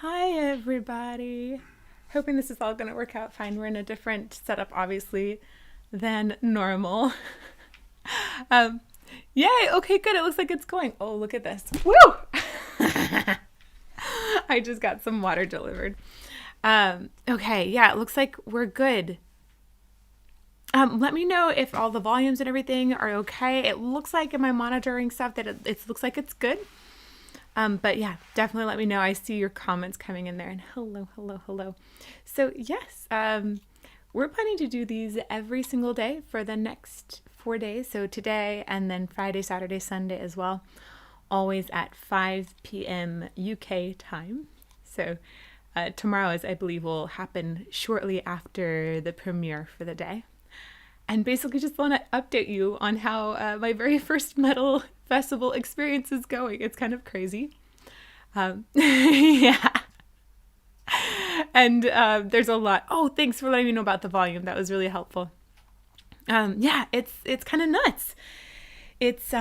Hi, everybody. Hoping this is all going to work out fine. We're in a different setup, obviously, than normal. um, Yay. Okay, good. It looks like it's going. Oh, look at this. Woo! I just got some water delivered. Okay, yeah, it looks like we're good. Let me know if all the volumes and everything are okay. It looks like in my monitoring stuff that it looks like it's good. But yeah, definitely let me know. I see your comments coming in there, and hello, hello, hello. So yes, we're planning to do these every single day for the next 4 days. So today and then Friday, Saturday, Sunday as well, always at 5 p.m. UK time. So tomorrow, as I believe, will happen shortly after the premiere for the day. And basically just want to update you on how my very first metal festival experience is going. It's kind of crazy. Yeah. And there's a lot. Oh, thanks for letting me know about the volume. That was really helpful. Yeah, it's kind of nuts. It's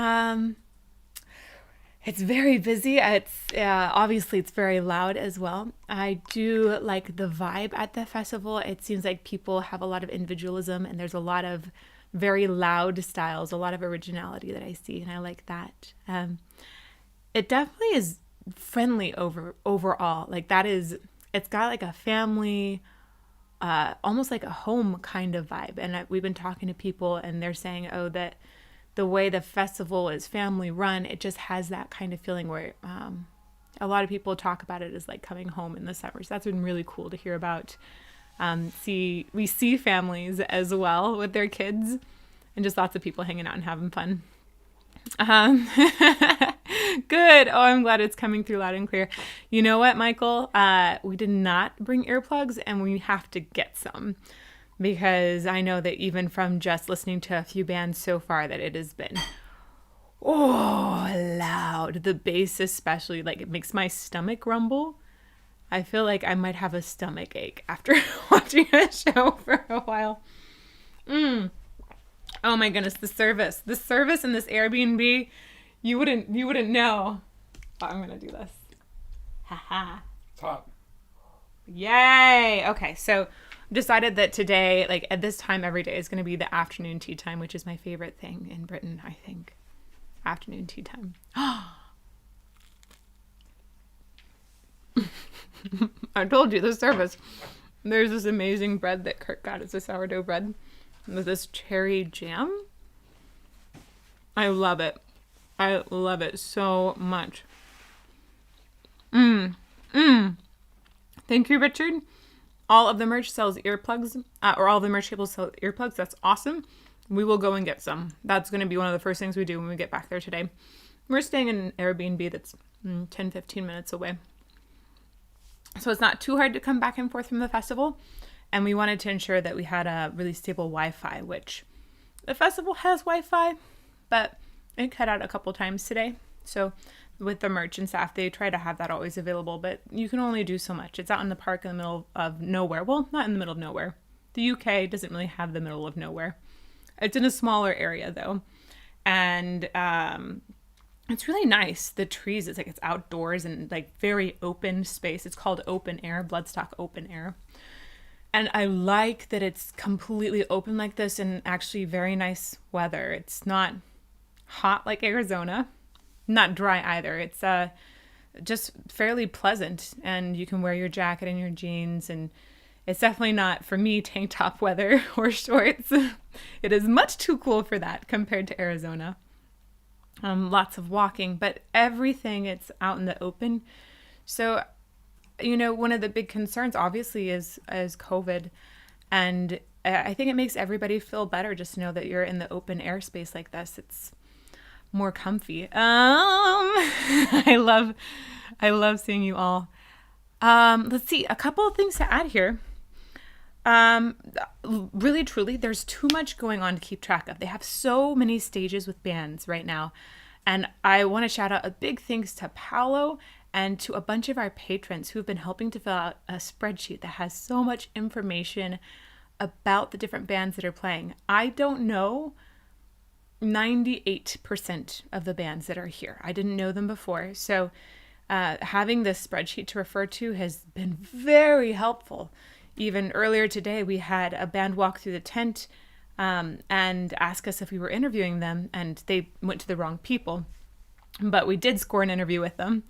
it's very busy. It's obviously it's very loud as well. I do like the vibe at the festival. It seems like people have a lot of individualism, and there's a lot of very loud styles, a lot of originality that I see, and I like that. It definitely is friendly overall. Like that is, it's got like a family, almost like a home kind of vibe. And we've been talking to people, and they're saying, oh, that the way the festival is family run, it just has that kind of feeling where a lot of people talk about it as like coming home in the summer. So that's been really cool to hear about. We see families as well with their kids, and just lots of people hanging out and having fun. Good. Oh, I'm glad it's coming through loud and clear. You know what, Michael? We did not bring earplugs, and we have to get some, because I know that even from just listening to a few bands so far that it has been loud. The bass especially, like it makes my stomach rumble. I feel like I might have a stomach ache after watching a show for a while. Oh my goodness, the service in this Airbnb, you wouldn't know. Oh, I'm gonna do this. Haha. Top. Yay. Okay, so decided that today, like at this time every day, is going to be the afternoon tea time, which is my favorite thing in Britain, I think. Afternoon tea time. I told you, the service. There's this amazing bread that Kurt got. It's a sourdough bread with this cherry jam. I love it. I love it so much. Thank you, Richard. All of the merch sells earplugs, or all the merch tables sell earplugs. That's awesome. We will go and get some. That's going to be one of the first things we do when we get back there today. We're staying in an Airbnb that's 10-15 minutes away. So it's not too hard to come back and forth from the festival. And we wanted to ensure that we had a really stable Wi-Fi, which the festival has Wi-Fi, but it cut out a couple times today. So with the merch and staff, they try to have that always available, but you can only do so much. It's out in the park in the middle of nowhere. Well, not in the middle of nowhere. The UK doesn't really have the middle of nowhere. It's in a smaller area though. And it's really nice. The trees, it's like it's outdoors and like very open space. It's called open air, Bloodstock open air. And I like that it's completely open like this and actually very nice weather. It's not hot like Arizona, not dry either. It's just fairly pleasant, and you can wear your jacket and your jeans, and it's definitely not, for me, tank top weather or shorts. It is much too cool for that compared to Arizona. Lots of walking, but everything, it's out in the open. So, you know, one of the big concerns obviously is COVID, and I think it makes everybody feel better just to know that you're in the open air space like this. It's more comfy. I love seeing you all. Let's see, a couple of things to add here. Really, truly, there's too much going on to keep track of. They have so many stages with bands right now. And I want to shout out a big thanks to Paolo and to a bunch of our patrons who've been helping to fill out a spreadsheet that has so much information about the different bands that are playing. I don't know 98% of the bands that are here. I didn't know them before. So having this spreadsheet to refer to has been very helpful. Even earlier today, we had a band walk through the tent and ask us if we were interviewing them, and they went to the wrong people. But we did score an interview with them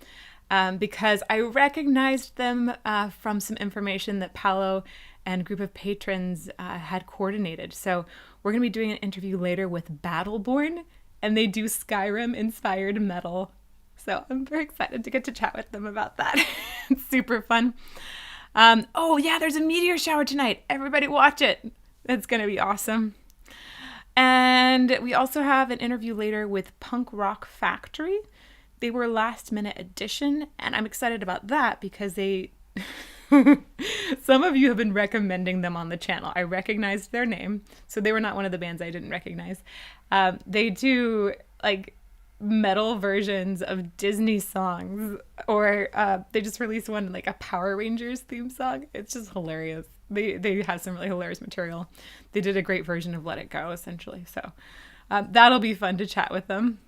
because I recognized them from some information that Paolo and a group of patrons had coordinated. So we're going to be doing an interview later with Battleborn, and they do Skyrim-inspired metal. So I'm very excited to get to chat with them about that. It's super fun. Oh yeah, there's a meteor shower tonight. Everybody watch it. It's going to be awesome. And we also have an interview later with Punk Rock Factory. They were last minute addition, and I'm excited about that because they some of you have been recommending them on the channel. I recognized their name, so they were not one of the bands I didn't recognize. They do like metal versions of Disney songs, or they just released one like a Power Rangers theme song. It's just hilarious. They have some really hilarious material. They did a great version of Let It Go, essentially. So that'll be fun to chat with them.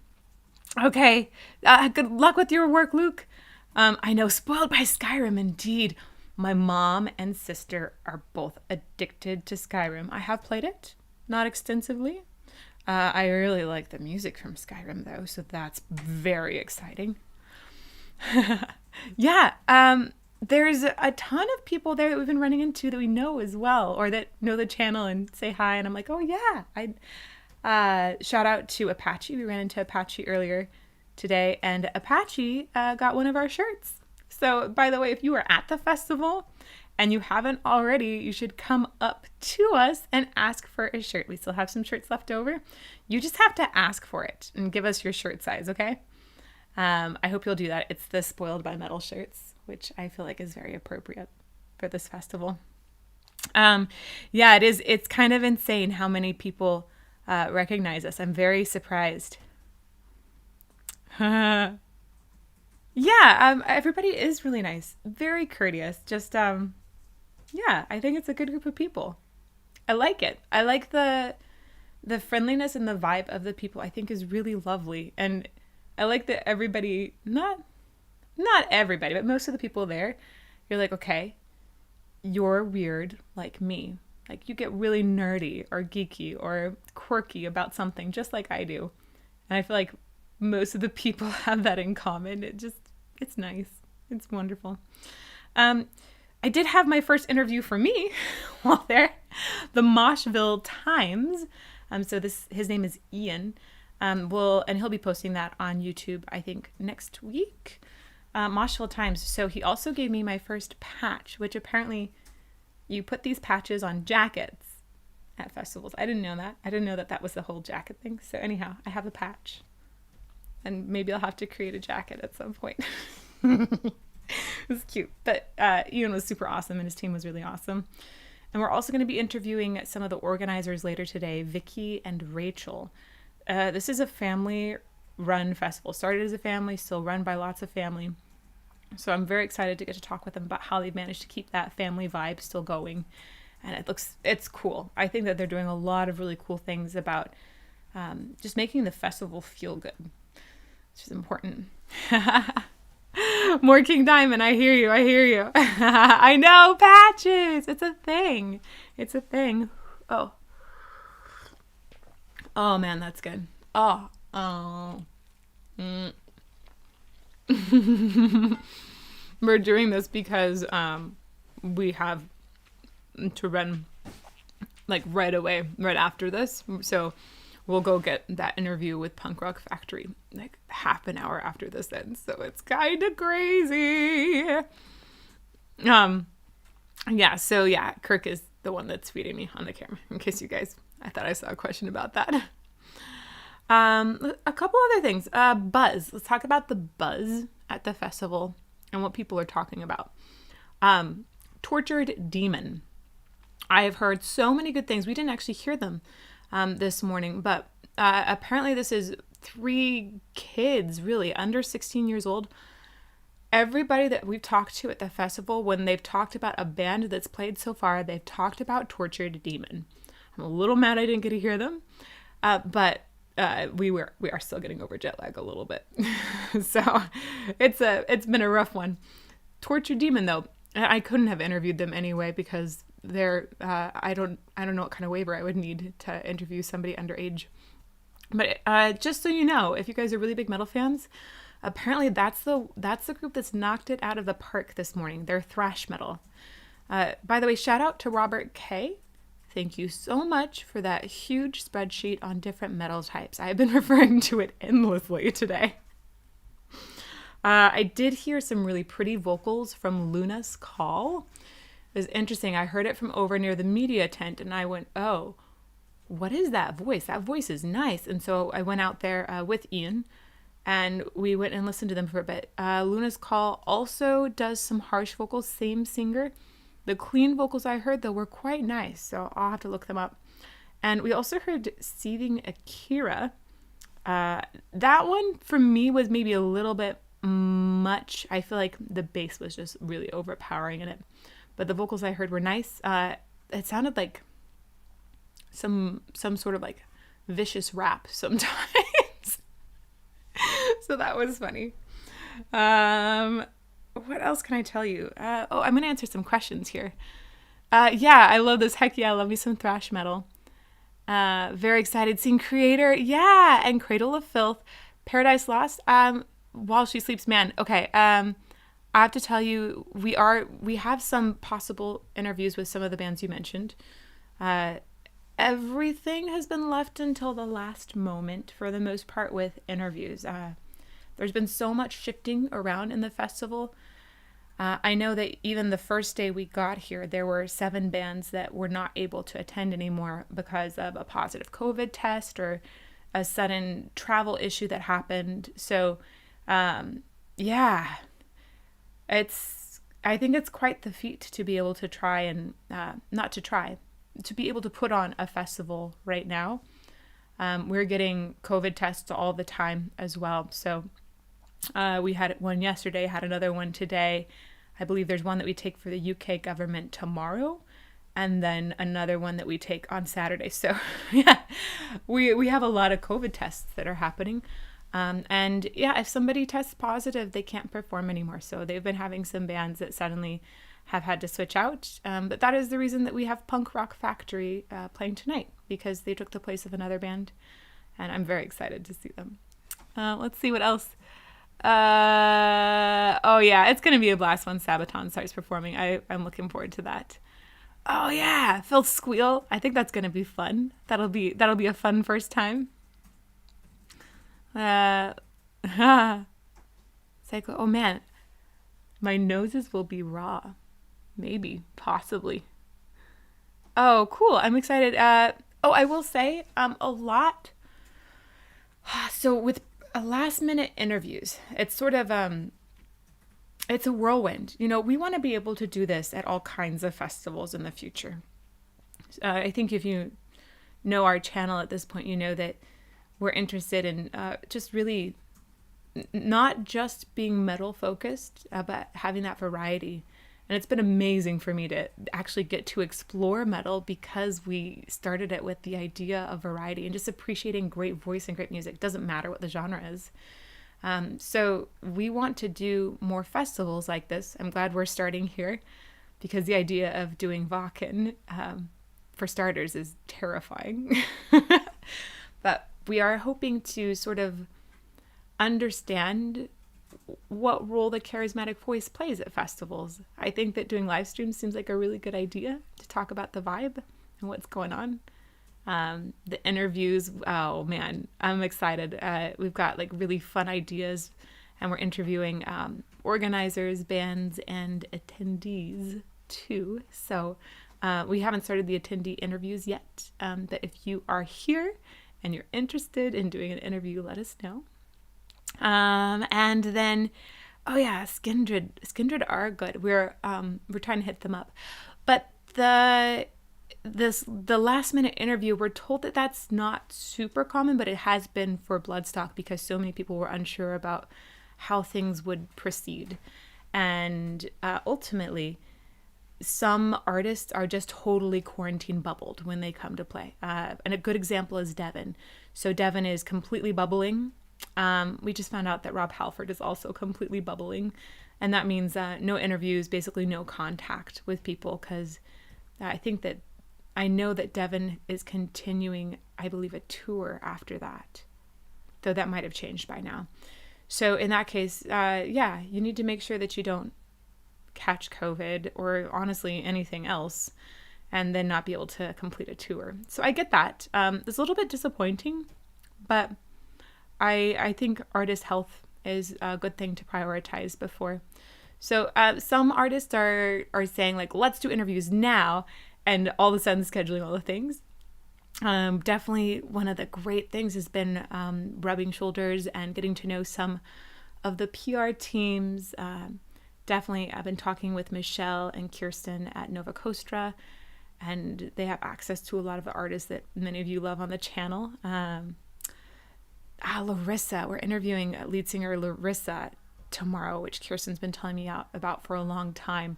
Okay, good luck with your work, Luke. I know, spoiled by Skyrim, indeed. My mom and sister are both addicted to Skyrim. I have played it, not extensively. I really like the music from Skyrim, though, so that's very exciting. Yeah, there's a ton of people there that we've been running into that we know as well, or that know the channel and say hi, and I'm like, oh yeah. Shout out to Apache. We ran into Apache earlier today, and Apache got one of our shirts. So, by the way, if you are at the festival and you haven't already, you should come up to us and ask for a shirt. We still have some shirts left over. You just have to ask for it and give us your shirt size, okay? I hope you'll do that. It's the Spoiled by Metal shirts, which I feel like is very appropriate for this festival. Yeah, it is. It's kind of insane how many people recognize us. I'm very surprised. Yeah, everybody is really nice, very courteous. Just yeah, I think it's a good group of people. I like it. I like the friendliness and the vibe of the people. I think is really lovely, and I like that everybody, not everybody, but most of the people there, you're like, okay, you're weird like me. Like, you get really nerdy or geeky or quirky about something just like I do. And I feel like most of the people have that in common. It's nice. It's wonderful. I did have my first interview for me while there. The Moshville Times. So his name is Ian. And he'll be posting that on YouTube, I think, next week. Moshville Times. So he also gave me my first patch, which apparently you put these patches on jackets at festivals. I didn't know that. I didn't know that that was the whole jacket thing. So anyhow, I have a patch. And maybe I'll have to create a jacket at some point. It was cute. But Ian was super awesome, and his team was really awesome. And we're also going to be interviewing some of the organizers later today, Vicky and Rachel. This is a family-run festival. Started as a family, still run by lots of family. So I'm very excited to get to talk with them about how they've managed to keep that family vibe still going. And it's cool. I think that they're doing a lot of really cool things about just making the festival feel good, which is important. More King Diamond. I hear you. I know, patches. It's a thing. Oh man, that's good. We're doing this because we have to run like right away, right after this. So we'll go get that interview with Punk Rock Factory like half an hour after this ends. So it's kind of crazy. Yeah, Kirk is the one that's feeding me on the camera, in case you guys, I thought I saw a question about that. A couple other things. Buzz. Let's talk about the buzz at the festival and what people are talking about. Tortured Demon. I have heard so many good things. We didn't actually hear them this morning, but apparently this is 3 kids, really, under 16 years old. Everybody that we've talked to at the festival, when they've talked about a band that's played so far, they've talked about Tortured Demon. I'm a little mad I didn't get to hear them, but we are still getting over jet lag a little bit. So it's been a rough one. Tortured Demon, though, I couldn't have interviewed them anyway because they're I don't know what kind of waiver I would need to interview somebody underage. But just so you know, if you guys are really big metal fans, apparently that's the group that's knocked it out of the park this morning. They're thrash metal. By the way, shout out to Robert K. Thank you so much for that huge spreadsheet on different metal types. I've been referring to it endlessly today. I did hear some really pretty vocals from Luna's Call. It was interesting. I heard it from over near the media tent and I went, oh, what is that voice? That voice is nice. And so I went out there with Ian and we went and listened to them for a bit. Luna's Call also does some harsh vocals, same singer. The clean vocals I heard, though, were quite nice, so I'll have to look them up. And we also heard Seething Akira. That one, for me, was maybe a little bit much. I feel like the bass was just really overpowering in it. But the vocals I heard were nice. It sounded like some sort of like vicious rap sometimes. So that was funny. What else can I tell you? I'm going to answer some questions here. Yeah, I love this. Heck yeah, I love me some thrash metal. Very excited seeing Creator. Yeah, and Cradle of Filth. Paradise Lost. While She Sleeps, man. Okay, I have to tell you, we have some possible interviews with some of the bands you mentioned. Everything has been left until the last moment for the most part with interviews. There's been so much shifting around in the festival. I know that even the first day we got here, there were 7 bands that were not able to attend anymore because of a positive COVID test or a sudden travel issue that happened. So, yeah, I think it's quite the feat to be able to try and, to be able to put on a festival right now. We're getting COVID tests all the time as well. So we had one yesterday, had another one today. I believe there's one that we take for the UK government tomorrow, and then another one that we take on Saturday. So yeah, we have a lot of COVID tests that are happening. And yeah, if somebody tests positive, they can't perform anymore. So they've been having some bands that suddenly have had to switch out. But that is the reason that we have Punk Rock Factory playing tonight, because they took the place of another band. And I'm very excited to see them. Let's see what else. Oh yeah, it's going to be a blast when Sabaton starts performing. I'm looking forward to that. Oh yeah, Phil Squeal. I think that's going to be fun. That'll be a fun first time. Psycho. Oh man, my noses will be raw. Maybe, possibly. Oh, cool. I'm excited. I will say, a lot. So with last minute interviews, it's sort of, it's a whirlwind. You know, we want to be able to do this at all kinds of festivals in the future. I think if you know our channel at this point, you know that we're interested in just really not just being metal focused, but having that variety. And it's been amazing for me to actually get to explore metal because we started it with the idea of variety and just appreciating great voice and great music. Doesn't matter what the genre is. So we want to do more festivals like this. I'm glad we're starting here because the idea of doing Wacken, for starters, is terrifying. But we are hoping to sort of understand what role the charismatic voice plays at festivals. I think that doing live streams seems like a really good idea to talk about the vibe and what's going on. The interviews, oh man, I'm excited. We've got like really fun ideas, and we're interviewing organizers, bands, and attendees too. So we haven't started the attendee interviews yet, but if you are here and you're interested in doing an interview, let us know. And then, oh yeah, Skindred are good. We're trying to hit them up, but the last minute interview, we're told that that's not super common, but it has been for Bloodstock because so many people were unsure about how things would proceed, and ultimately, some artists are just totally quarantine bubbled when they come to play. And a good example is Devin. So Devin is completely bubbling. We just found out that Rob Halford is also completely bubbling. And that means no interviews, basically no contact with people, because I know that Devin is continuing, I believe, a tour after that. Though that might have changed by now. So in that case, you need to make sure that you don't catch COVID or honestly anything else and then not be able to complete a tour. So I get that. It's a little bit disappointing, but I think artist health is a good thing to prioritize before. So some artists are saying like, let's do interviews now, and all of a sudden scheduling all the things. Definitely one of the great things has been rubbing shoulders and getting to know some of the PR teams. Definitely, I've been talking with Michelle and Kirsten at Nova Kostra, and they have access to a lot of the artists that many of you love on the channel. Larissa, we're interviewing lead singer Larissa tomorrow, which Kirsten's been telling me about for a long time.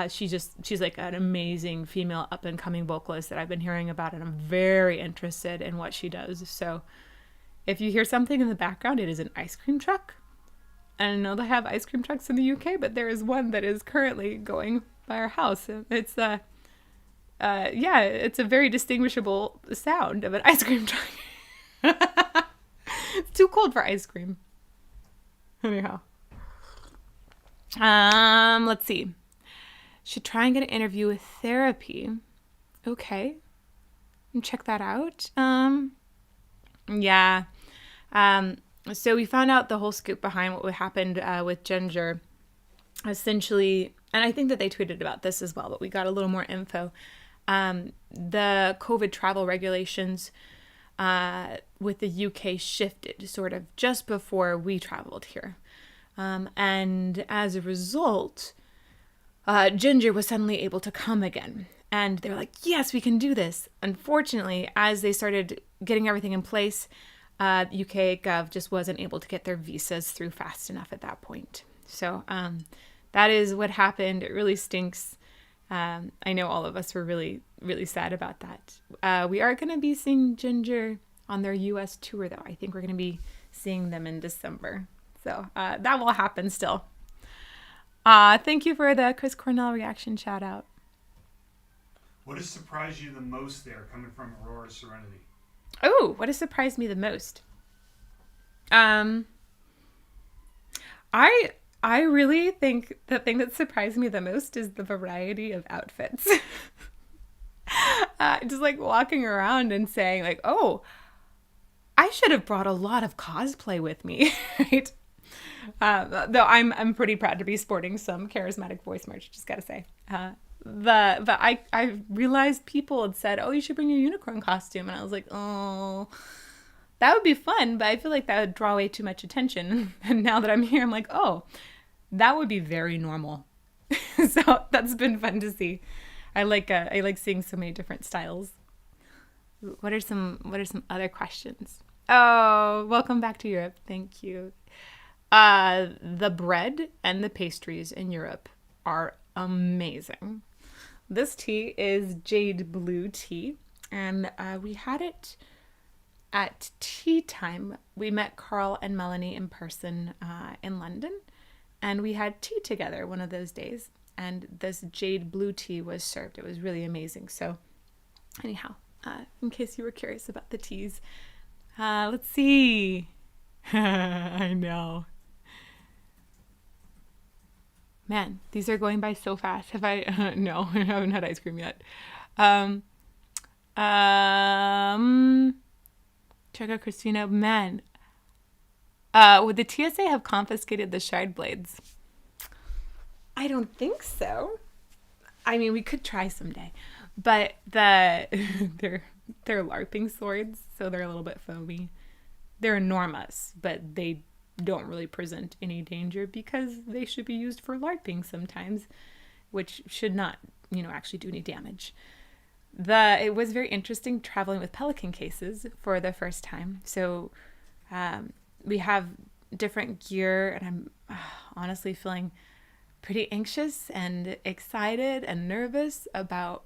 She's like an amazing female up and coming vocalist that I've been hearing about, and I'm very interested in what she does. So if you hear something in the background, it is an ice cream truck. I know they have ice cream trucks in the UK, but there is one that is currently going by our house. It's it's a very distinguishable sound of an ice cream truck. It's too cold for ice cream. Anyhow. Let's see. Should try and get an interview with therapy. Okay. And check that out. So we found out the whole scoop behind what happened with Ginger. Essentially, and I think that they tweeted about this as well, but we got a little more info. The COVID travel regulations with the UK shifted sort of just before we traveled here. And as a result, Ginger was suddenly able to come again. And they were like, yes, we can do this. Unfortunately, as they started getting everything in place, UK Gov just wasn't able to get their visas through fast enough at that point. So that is what happened. It really stinks. I know all of us were really, really sad about that. We are going to be seeing Ginger on their US tour, though. I think we're going to be seeing them in December. So that will happen still. Thank you for the Chris Cornell reaction shout out. What has surprised you the most there coming from Aurora Serenity? Oh, what has surprised me the most? I really think the thing that surprised me the most is the variety of outfits. Just like walking around and saying like, oh, I should have brought a lot of cosplay with me, right? Though I'm pretty proud to be sporting some Charismatic voice merch, just gotta say. But I realized people had said, oh, you should bring your unicorn costume. And I was like, oh, that would be fun. But I feel like that would draw way too much attention. And now that I'm here, I'm like, oh, that would be very normal. So that's been fun to see. I like seeing so many different styles. What are some other questions? Oh, welcome back to Europe. Thank you. The bread and the pastries in Europe are amazing. This tea is jade blue tea, and we had it at tea time. We met Carl and Melanie in person in London, and we had tea together one of those days, and this jade blue tea was served. It was really amazing. So anyhow, in case you were curious about the teas, let's see. I know. Man, these are going by so fast. Have I? No, I haven't had ice cream yet. Check out Christina. Man, would the TSA have confiscated the shard blades? I don't think so. I mean, we could try someday, but they're LARPing swords, so they're a little bit foamy. They're enormous, but they don't really present any danger because they should be used for LARPing sometimes, which should not, actually do any damage. It was very interesting traveling with pelican cases for the first time. So we have different gear, and I'm honestly feeling pretty anxious and excited and nervous about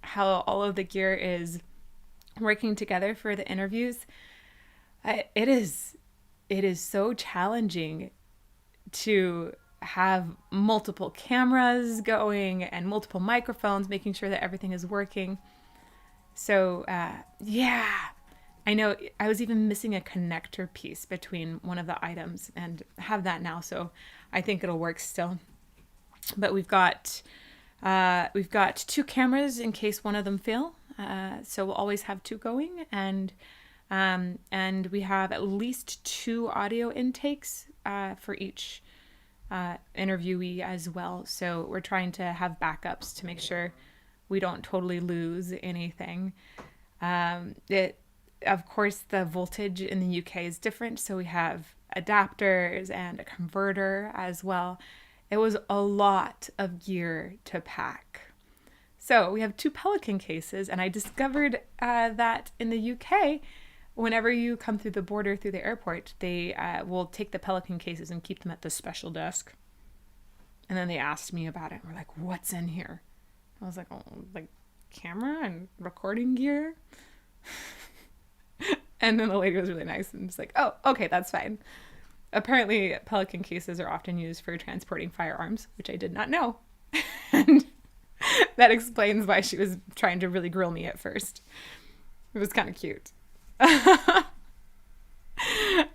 how all of the gear is working together for the interviews. It is so challenging to have multiple cameras going and multiple microphones, making sure that everything is working. So yeah, I know I was even missing a connector piece between one of the items, and have that now, so I think it'll work still. But we've got 2 cameras in case one of them fail, so we'll always have 2 going, and we have at least 2 audio intakes for each interviewee as well. So we're trying to have backups to make sure we don't totally lose anything. Of course, the voltage in the UK is different, so we have adapters and a converter as well. It was a lot of gear to pack. So we have 2 Pelican cases, and I discovered that in the UK, whenever you come through the border, through the airport, they will take the Pelican cases and keep them at the special desk. And then they asked me about it. We're like, what's in here? I was like, oh, like camera and recording gear. And then the lady was really nice and was like, oh, okay, that's fine. Apparently, Pelican cases are often used for transporting firearms, which I did not know. And that explains why she was trying to really grill me at first. It was kind of cute.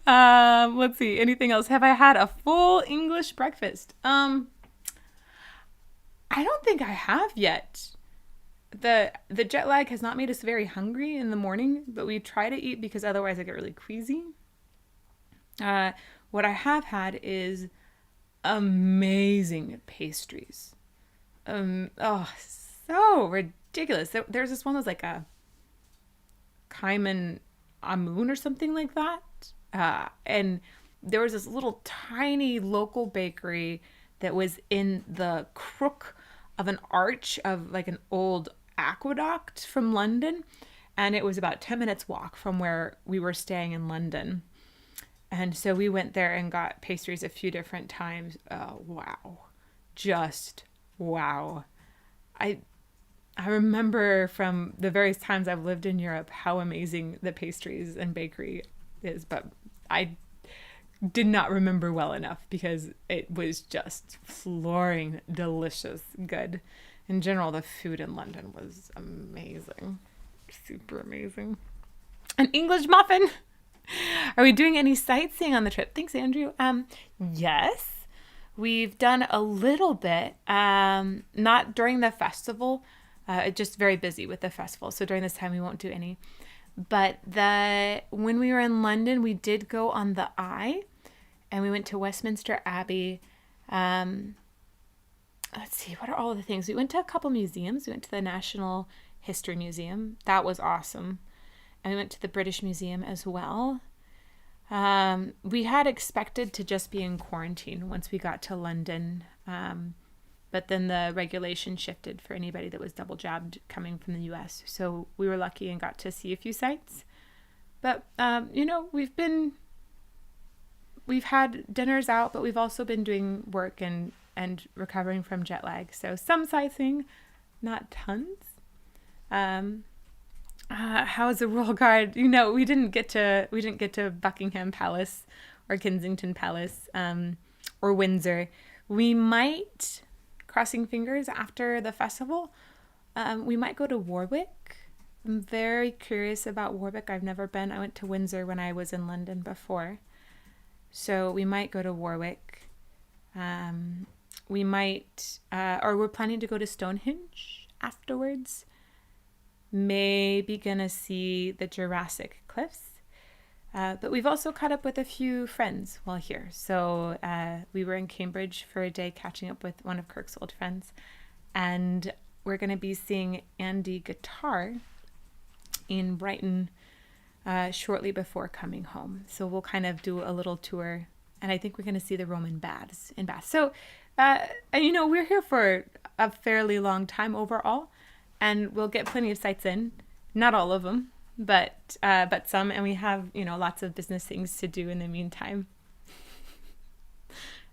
Let's see. Anything else? Have I had a full English breakfast? I don't think I have yet. The jet lag has not made us very hungry in the morning, but we try to eat because otherwise I get really queasy. What I have had is amazing pastries. So ridiculous. There's this one that's like a Kaiman Amun or something like that. And there was this little tiny local bakery that was in the crook of an arch of like an old aqueduct from London. And it was about 10 minutes walk from where we were staying in London. And so we went there and got pastries a few different times. Oh, wow. Just wow. I remember from the various times I've lived in Europe how amazing the pastries and bakery is, but I did not remember well enough because it was just flooring delicious good. In general, the food in London was amazing. Super amazing. An English muffin. Are we doing any sightseeing on the trip? Thanks, Andrew. Yes. We've done a little bit, not during the festival, just very busy with the festival. So during this time, we won't do any. But when we were in London, we did go on the Eye, and we went to Westminster Abbey. Let's see, what are all the things? We went to a couple museums. We went to the National History Museum. That was awesome. And we went to the British Museum as well. We had expected to just be in quarantine once we got to London. But then the regulation shifted for anybody that was double jabbed coming from the US. So we were lucky and got to see a few sites. But, we've had dinners out, but we've also been doing work and recovering from jet lag. So some sightseeing, not tons. How is the Royal Guard? We didn't get to Buckingham Palace or Kensington Palace, or Windsor. We might, crossing fingers, after the festival, we might go to Warwick. I'm very curious about Warwick. I've never been. I went to Windsor when I was in London before. So we might go to Warwick. We might, or we're planning to go to Stonehenge afterwards. Maybe gonna see the Jurassic Cliffs. But we've also caught up with a few friends while here. So we were in Cambridge for a day catching up with one of Kirk's old friends. And we're going to be seeing Andy Guitar in Brighton shortly before coming home. So we'll kind of do a little tour. And I think we're going to see the Roman baths in Bath. So, we're here for a fairly long time overall. And we'll get plenty of sites in. Not all of them. But some, and we have, lots of business things to do in the meantime.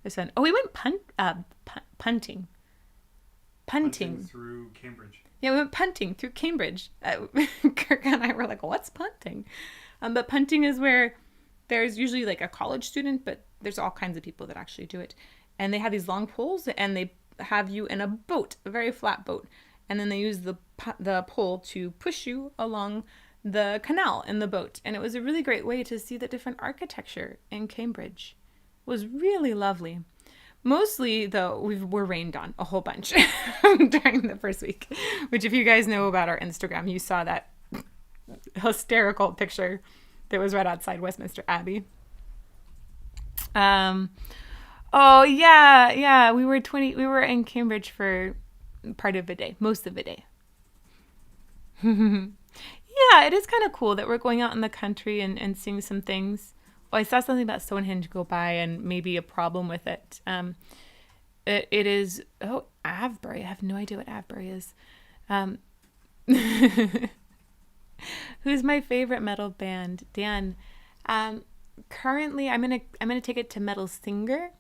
his son. Oh, we went punting. Punting through Cambridge. Yeah, we went punting through Cambridge. Kirk and I were like, what's punting? But punting is where there's usually like a college student, but there's all kinds of people that actually do it. And they have these long poles, and they have you in a boat, a very flat boat. And then they use the pole to push you along the canal in the boat. And it was a really great way to see the different architecture in Cambridge. It was really lovely. Mostly, though, we were rained on a whole bunch during the first week, which if you guys know about our Instagram, you saw that hysterical picture that was right outside Westminster Abbey. Oh, yeah, we were in Cambridge for part of the day, most of the day. Yeah, it is kind of cool that we're going out in the country and seeing some things. Oh, I saw something about Stonehenge go by and maybe a problem with it. It is, Avebury. I have no idea what Avebury is. Who's my favorite metal band? Dan. Currently, I'm gonna take it to Metal Singer,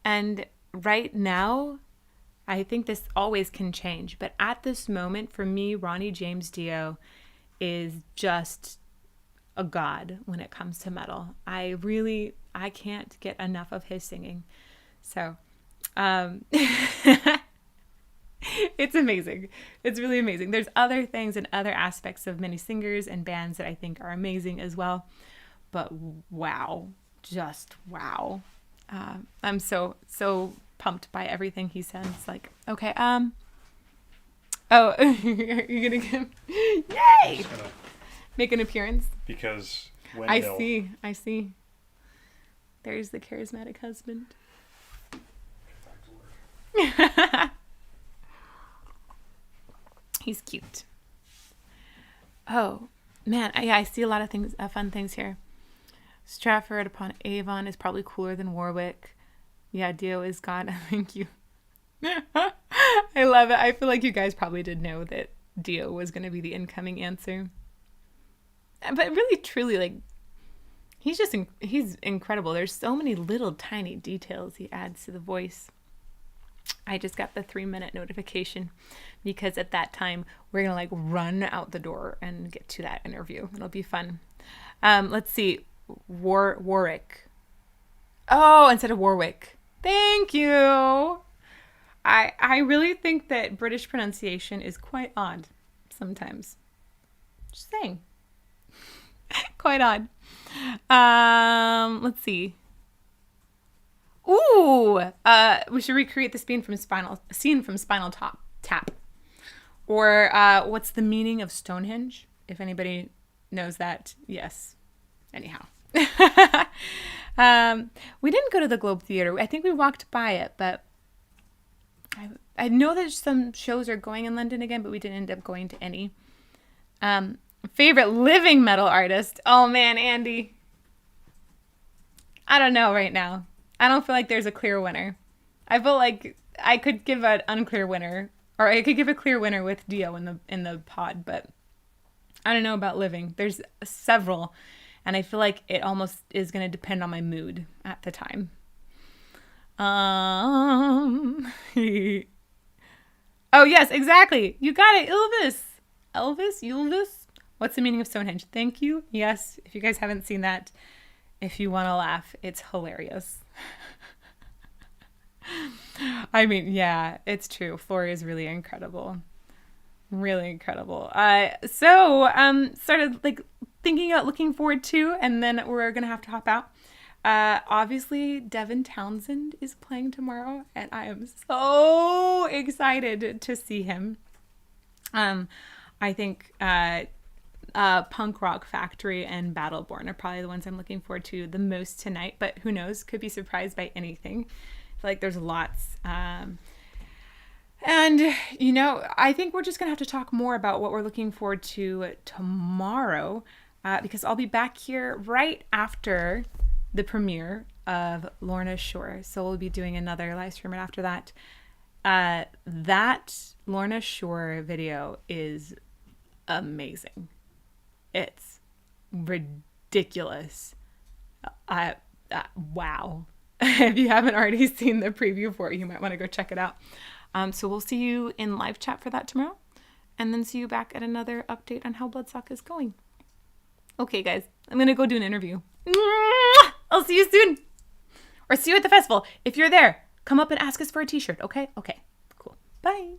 and right now, I think this always can change, but at this moment, for me, Ronnie James Dio is just a god when it comes to metal. I can't get enough of his singing. So, it's amazing. It's really amazing. There's other things and other aspects of many singers and bands that I think are amazing as well. But wow, just wow. I'm so pumped by everything he sends. Like, okay, oh, you're gonna give, yay! Make an appearance. Because I see. There's the charismatic husband. He's cute. Oh man, I see a lot of things, fun things here. Stratford upon Avon is probably cooler than Warwick. Yeah, Dio is God. Thank you. I love it. I feel like you guys probably did know that Dio was going to be the incoming answer. But really, truly, like, he's incredible. There's so many little tiny details he adds to the voice. I just got the 3-minute notification because at that time we're going to like run out the door and get to that interview. It'll be fun. Let's see. Warwick. Oh, instead of Warwick. Thank you. I really think that British pronunciation is quite odd sometimes. Just saying. Quite odd. Let's see. Ooh, we should recreate the scene from Spinal Tap. Or what's the meaning of Stonehenge? If anybody knows that, yes. Anyhow. We didn't go to the Globe Theater. I think we walked by it, but I know that some shows are going in London again, but we didn't end up going to any. Favorite living metal artist? Oh man, Andy. I don't know right now. I don't feel like there's a clear winner. I feel like I could give an unclear winner, or I could give a clear winner with Dio in the pod, but I don't know about living. There's several, and I feel like it almost is going to depend on my mood at the time. Oh yes, exactly. You got it, Elvis. What's the meaning of Stonehenge? Thank you. Yes, if you guys haven't seen that, if you want to laugh, it's hilarious. I mean, yeah, it's true. Flory is really incredible. Really incredible. Started like thinking about looking forward to, and then we're going to have to hop out. Obviously, Devin Townsend is playing tomorrow, and I am so excited to see him. I think Punk Rock Factory and Battleborn are probably the ones I'm looking forward to the most tonight, but who knows? Could be surprised by anything. I feel like there's lots. And, you know, I think we're just going to have to talk more about what we're looking forward to tomorrow, because I'll be back here right after the premiere of Lorna Shore. So we'll be doing another live stream right after that. That Lorna Shore video is amazing. It's ridiculous. Wow. If you haven't already seen the preview for it, you might want to go check it out. So we'll see you in live chat for that tomorrow, and then see you back at another update on how Bloodstock is going. Okay, guys, I'm gonna go do an interview. I'll see you soon, or see you at the festival. If you're there, come up and ask us for a t-shirt. Okay, cool. Bye.